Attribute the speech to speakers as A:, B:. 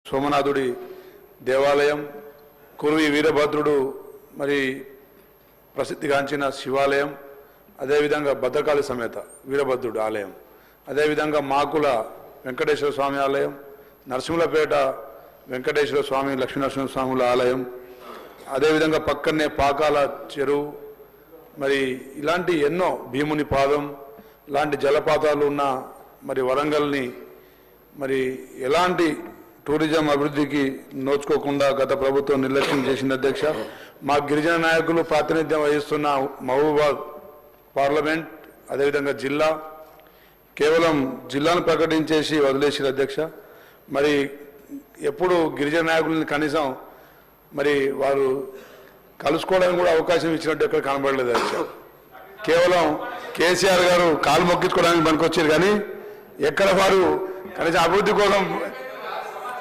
A: సోమనాథుడి దేవాలయం, కురువి వీరభద్రుడు మరి ప్రసిద్ధిగాంచిన శివాలయం, అదేవిధంగా భద్రకాళి సమేత వీరభద్రుడు ఆలయం, అదేవిధంగా మాకుల వెంకటేశ్వర స్వామి ఆలయం, నరసింహులపేట వెంకటేశ్వర స్వామి లక్ష్మీనరసింహ స్వాముల ఆలయం, అదేవిధంగా పక్కనే పాకాల చెరువు, మరి ఇలాంటి ఎన్నో భీముని పాదం లాంటి జలపాతాలు ఉన్న మరి వరంగల్ని మరి ఎలాంటి టూరిజం అభివృద్ధికి నోచుకోకుండా గత ప్రభుత్వం నిర్లక్ష్యం చేసింది అధ్యక్ష. మా గిరిజన నాయకులు ప్రాతినిధ్యం వహిస్తున్న మహబూబాబాద్ పార్లమెంట్, అదేవిధంగా జిల్లా, కేవలం జిల్లాను ప్రకటించేసి వదిలేసిన అధ్యక్ష. మరి ఎప్పుడు గిరిజన నాయకులని కనీసం మరి వారు కలుసుకోవడానికి కూడా అవకాశం ఇచ్చినట్టు ఎక్కడ కనబడలేదు అధ్యక్ష. కేవలం కేసీఆర్ గారు కాలు మొక్కించుకోవడానికి పనికొచ్చారు కానీ ఎక్కడ వారు కనీసం అభివృద్ధి కోసం